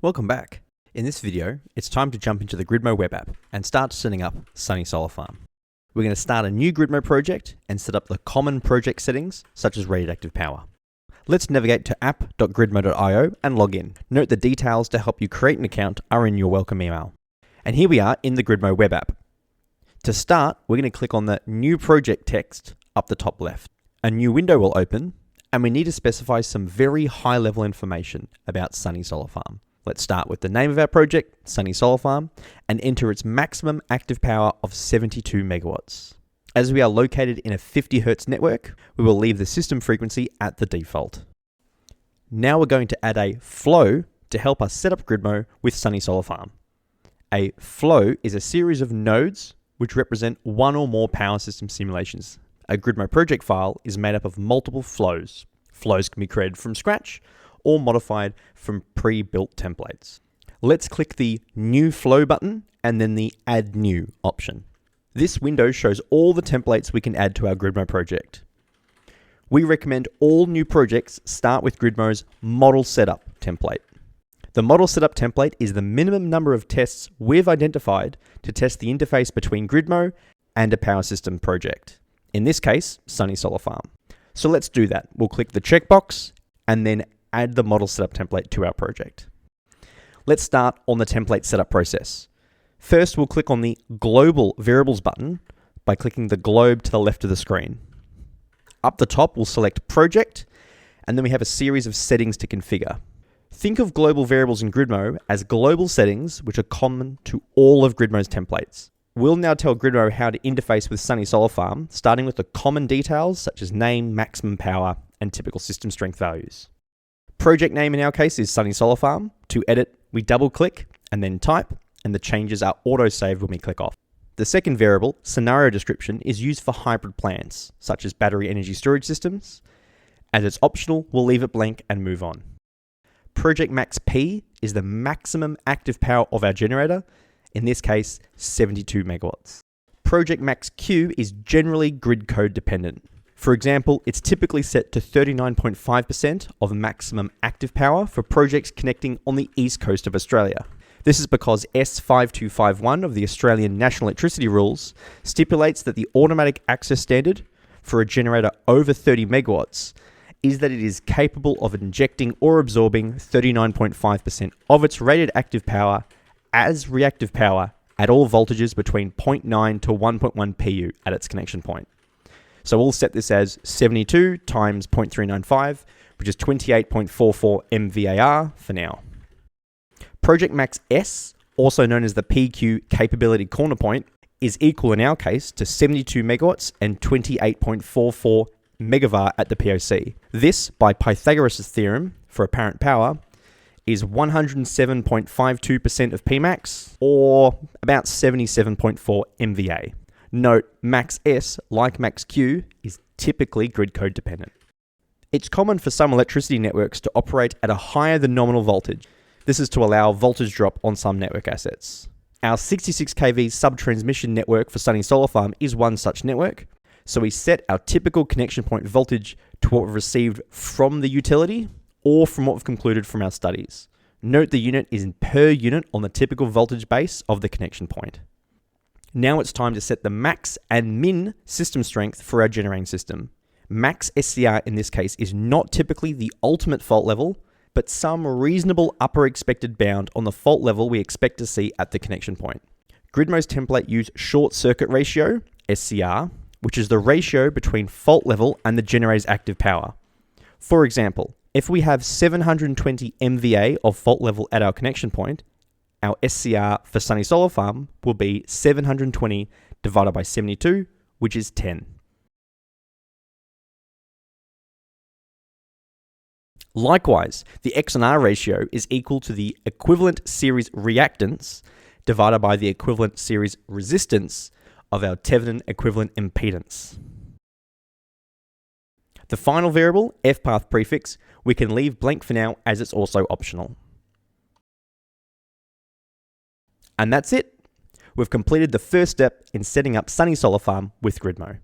Welcome back. In this video, it's time to jump into the gridmo web app and start setting up Sunny Solar Farm. We're going to start a new gridmo project and set up the common project settings such as radioactive power. Let's navigate to app.gridmo.io and log in. Note the details to help you create an account are in your welcome email. And here we are in the gridmo web app. To start, we're going to click on the new project text up the top left. A new window will open and we need to specify some very high level information about Sunny Solar Farm. Let's start with the name of our project, Sunny Solar Farm, and enter its maximum active power of 72 megawatts. As we are located in a 50 Hz network, we will leave the system frequency at the default. Now we're going to add a flow to help us set up gridmo with Sunny Solar Farm. A flow is a series of nodes which represent one or more power system simulations. A gridmo project file is made up of multiple flows. Flows can be created from scratch or modified from pre-built templates. Let's click the New Flow button and then the Add New option. This window shows all the templates we can add to our gridmo project. We recommend all new projects start with gridmo's Model Setup template. The Model Setup template is the minimum number of tests we've identified to test the interface between gridmo and a power system project. In this case, Sunny Solar Farm. So let's do that. We'll click the checkbox and then add the model setup template to our project. Let's start on the template setup process. First, we'll click on the Global Variables button by clicking the globe to the left of the screen. Up the top, we'll select Project, and then we have a series of settings to configure. Think of global variables in Gridmo as global settings which are common to all of Gridmo's templates. We'll now tell Gridmo how to interface with Sunny Solar Farm, starting with the common details such as name, maximum power, and typical system strength values. Project name in our case is Sunny Solar Farm. To edit, we double click and then type, and the changes are auto-saved when we click off. The second variable, scenario description, is used for hybrid plans, such as battery energy storage systems. As it's optional, we'll leave it blank and move on. Project max P is the maximum active power of our generator, in this case, 72 megawatts. Project max Q is generally grid code dependent. For example, it's typically set to 39.5% of maximum active power for projects connecting on the east coast of Australia. This is because S5251 of the Australian National Electricity Rules stipulates that the automatic access standard for a generator over 30 megawatts is that it is capable of injecting or absorbing 39.5% of its rated active power as reactive power at all voltages between 0.9 to 1.1 pu at its connection point. So we'll set this as 72 times 0.395, which is 28.44 MVAR for now. Project max S, also known as the PQ capability corner point, is equal in our case to 72 megawatts and 28.44 megavar at the POC. This, by Pythagoras' theorem for apparent power, is 107.52% of Pmax, or about 77.4 MVA. Note, max S, like max Q, is typically grid code dependent. It's common for some electricity networks to operate at a higher than nominal voltage. This is to allow voltage drop on some network assets. Our 66 kV sub-transmission network for Sunny Solar Farm is one such network, so we set our typical connection point voltage to what we've received from the utility or from what we've concluded from our studies. Note the unit is in per unit on the typical voltage base of the connection point. Now it's time to set the max and min system strength for our generating system. Max SCR in this case is not typically the ultimate fault level, but some reasonable upper expected bound on the fault level we expect to see at the connection point. Gridmo's template use short circuit ratio, SCR, which is the ratio between fault level and the generator's active power. For example, if we have 720 MVA of fault level at our connection point, our SCR for Sunny Solar Farm will be 720 divided by 72, which is 10. Likewise, the X and R ratio is equal to the equivalent series reactance divided by the equivalent series resistance of our Thevenin equivalent impedance. The final variable, fpath prefix, we can leave blank for now as it's also optional. And that's it. We've completed the first step in setting up Sunny Solar Farm with Gridmo.